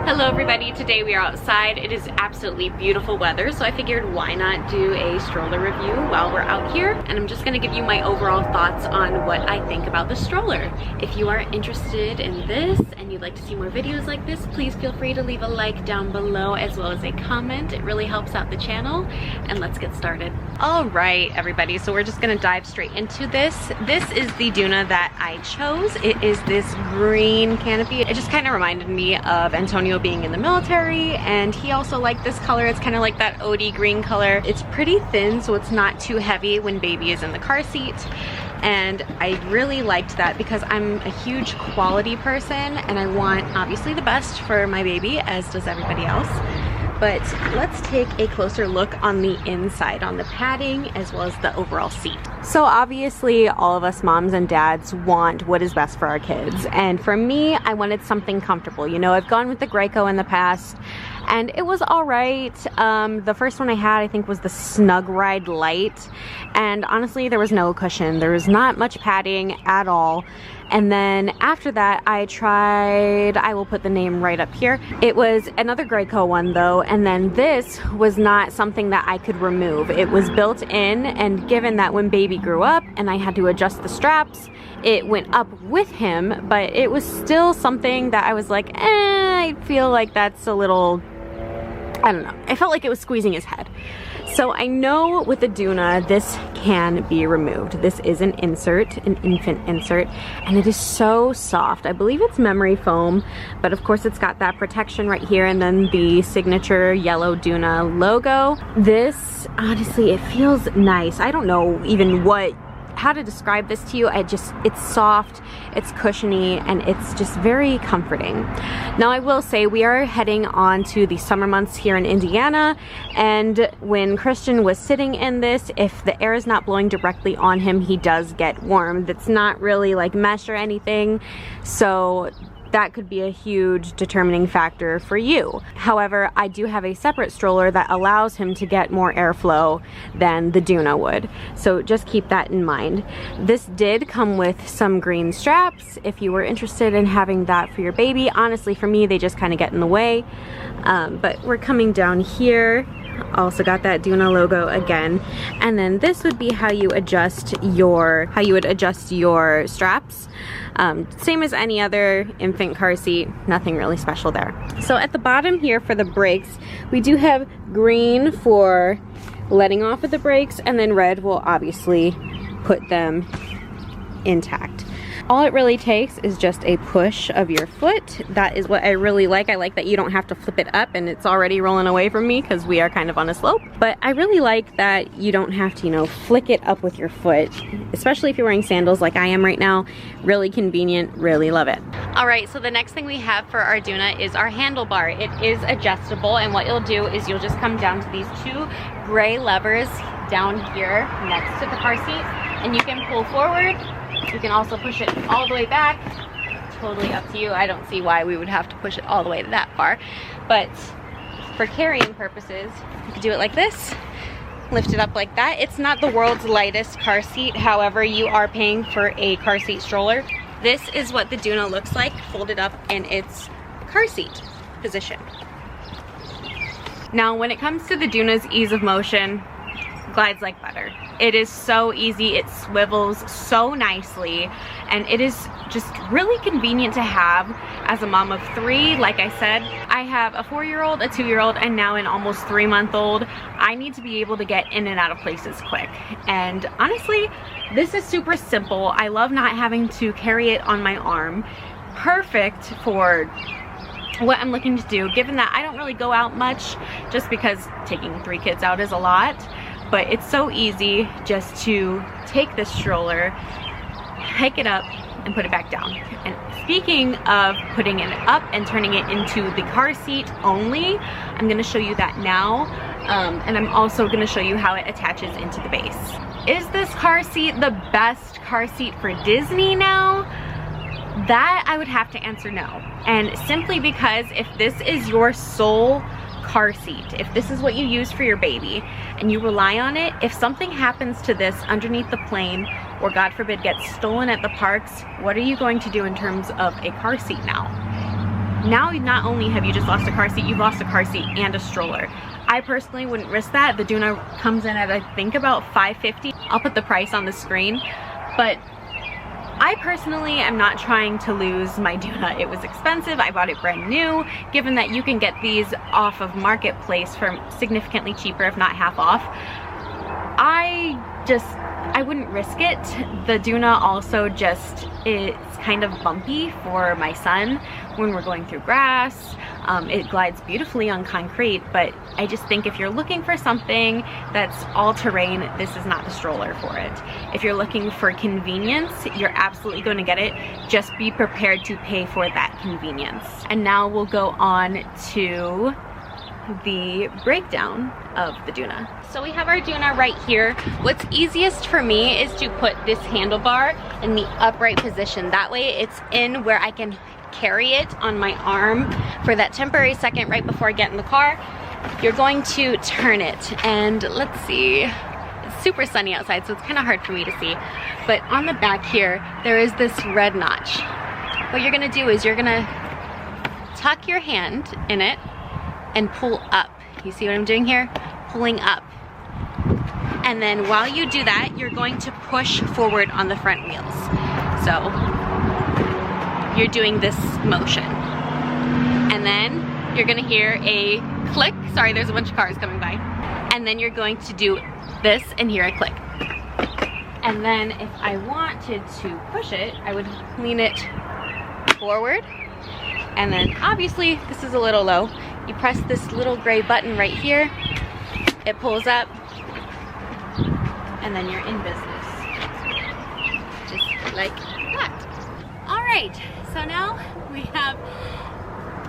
Hello everybody, today we are outside. It is absolutely beautiful weather, so I figured why not do a stroller review while we're out here. And I'm just gonna give you my overall thoughts on what I think about the stroller. If you are interested in this and you'd like to see more videos like this, please feel free to leave a like down below as well as a comment. It really helps out the channel, and let's get started. All right everybody, so we're just gonna dive straight into this. This is the Doona that I chose. It is this green Canopy. It just kind of reminded me of Antonio being in the military, and he also liked this color. It's kind of like that OD green color. It's pretty thin, so it's not too heavy when baby is in the car seat. And I really liked that because I'm a huge quality person and I want obviously the best for my baby, as does everybody else. But let's take a closer look on the inside, on the padding as well as the overall seat. So obviously all of us moms and dads want what is best for our kids. And for me, I wanted something comfortable. You know, I've gone with the Graco in the past and it was all right. The first one I had, I think, was the Snug Ride Lite. And honestly, there was no cushion. There was not much padding at all. And then after that, I tried, I will put the name right up here. It was another Graco one though, and then this was not something that I could remove. It was built in, and given that when baby grew up and I had to adjust the straps, it went up with him, but it was still something that I was like, I feel like that's a little, I don't know. I felt like it was squeezing his head. So I know with the Doona, this can be removed. This is an insert, an infant insert, and it is so soft. I believe it's memory foam, but of course it's got that protection right here and then the signature yellow Doona logo. This, honestly, it feels nice. I don't know even how to describe this to you. It's soft, it's cushiony, and it's just very comforting. Now I will say we are heading on to the summer months here in Indiana, and when Christian was sitting in this, if the air is not blowing directly on him, he does get warm. That's not really like mesh or anything, so that could be a huge determining factor for you. However, I do have a separate stroller that allows him to get more airflow than the Doona would. So just keep that in mind. This did come with some green straps if you were interested in having that for your baby. Honestly, for me, they just kind of get in the way. But we're coming down here. Also got that Doona logo again. And then this would be how you would adjust your straps. Same as any other infant car seat, nothing really special there. So at the bottom here for the brakes, we do have green for letting off of the brakes, and then red will obviously put them intact. All it really takes is just a push of your foot. That is what I really like. I like that you don't have to flip it up and it's already rolling away from me because we are kind of on a slope. But I really like that you don't have to, you know, flick it up with your foot, especially if you're wearing sandals like I am right now. Really convenient, really love it. All right, so the next thing we have for our Doona is our handlebar. It is adjustable, and what you'll do is you'll just come down to these two gray levers down here next to the car seat, and you can pull forward. You can also push it all the way back. Totally up to you. I don't see why we would have to push it all the way that far. But for carrying purposes, you can do it like this. Lift it up like that. It's not the world's lightest car seat. However, you are paying for a car seat stroller. This is what the Doona looks like, folded up in its car seat position. Now, when it comes to the Doona's ease of motion, glides like butter. It is so easy, it swivels so nicely, and it is just really convenient to have as a mom of 3. Like I said, I have a 4-year-old, a 2-year-old, and now an almost 3-month-old. I need to be able to get in and out of places quick, and honestly, this is super simple. I love not having to carry it on my arm. Perfect for what I'm looking to do, given that I don't really go out much just because taking 3 kids out is a lot. But it's so easy just to take this stroller, hike it up, and put it back down. And speaking of putting it up and turning it into the car seat only, I'm gonna show you that now. And I'm also gonna show you how it attaches into the base. Is this car seat the best car seat for Disney now? That I would have to answer no. And simply because if this is your sole car seat, if this is what you use for your baby and you rely on it, if something happens to this underneath the plane, or God forbid gets stolen at the parks, what are you going to do in terms of a car seat now? now not only have you just lost a car seat, you've lost a car seat and a stroller. I personally wouldn't risk that. The Doona comes in at I think about $550. I'll put the price on the screen, but I personally am not trying to lose my Doona. It was expensive. I bought it brand new. Given that you can get these off of Marketplace for significantly cheaper, if not half off, I wouldn't risk it. The Doona also just, it's kind of bumpy for my son when we're going through grass. It glides beautifully on concrete, but I just think if you're looking for something that's all-terrain, this is not the stroller for it. If you're looking for convenience, you're absolutely going to get it. Just be prepared to pay for that convenience. And now we'll go on to the breakdown of the Doona. So we have our Doona right here. What's easiest for me is to put this handlebar in the upright position. That way it's in where I can carry it on my arm for that temporary second right before I get in the car. You're going to turn it, and let's see, it's super sunny outside, so it's kind of hard for me to see, but on the back here there is this red notch. What you're gonna do is you're gonna tuck your hand in it and pull up. You see what I'm doing here? Pulling up. And then while you do that, you're going to push forward on the front wheels. So you're doing this motion. And then you're gonna hear a click. Sorry, there's a bunch of cars coming by. And then you're going to do this and hear a click. And then if I wanted to push it, I would lean it forward. And then obviously this is a little low. You press this little gray button right here. It pulls up. And then you're in business. Just like that. All right, so now we have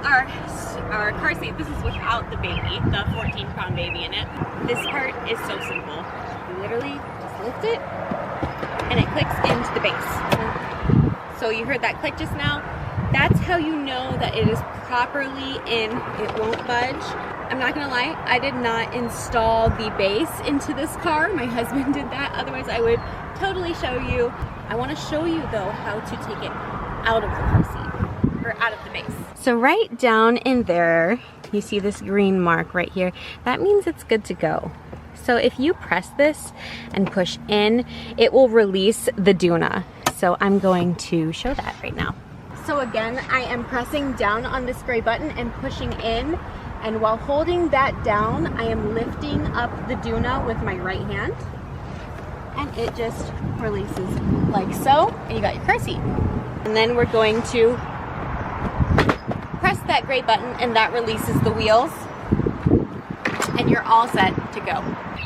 our car seat. This is without the baby, the 14-pound baby in it. This part is so simple. You literally just lift it and it clicks into the base. So you heard that click just now. That's how you know that it is properly in. It won't budge. I'm not gonna lie, I did not install the base into this car. My husband did that, otherwise I would totally show you. I wanna show you though how to take it out of the car seat, or out of the base. So right down in there, you see this green mark right here. That means it's good to go. So if you press this and push in, it will release the Doona. So I'm going to show that right now. So again, I am pressing down on this gray button and pushing in. And while holding that down, I am lifting up the Doona with my right hand. And it just releases like so. And you got your car seat. And then we're going to press that gray button and that releases the wheels. And you're all set to go.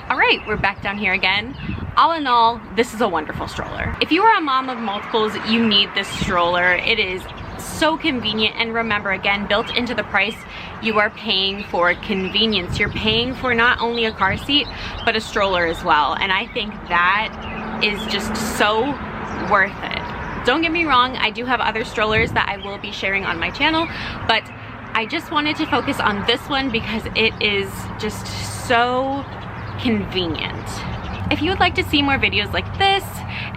All right, we're back down here again. All in all, this is a wonderful stroller. If you are a mom of multiples, you need this stroller. It is so convenient, and remember, again, built into the price, you are paying for convenience. You're paying for not only a car seat, but a stroller as well. And I think that is just so worth it. Don't get me wrong, I do have other strollers that I will be sharing on my channel, but I just wanted to focus on this one because it is just so convenient. If you would like to see more videos like this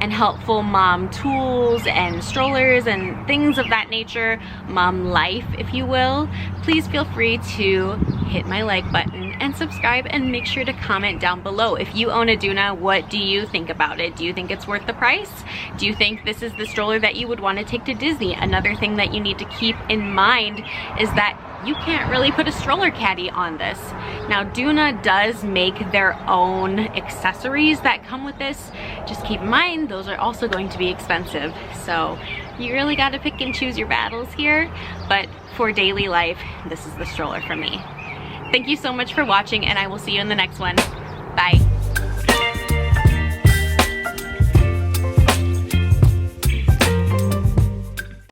and helpful mom tools and strollers and things of that nature, mom life if you will, please feel free to hit my like button and subscribe, and make sure to comment down below. If you own a Doona, what do you think about it? Do you think it's worth the price? Do you think this is the stroller that you would want to take to Disney? Another thing that you need to keep in mind is that you can't really put a stroller caddy on this. Now Doona does make their own accessories that come with this. Just keep in mind, those are also going to be expensive. So you really got to pick and choose your battles here. But for daily life, this is the stroller for me. Thank you so much for watching, and I will see you in the next one. Bye.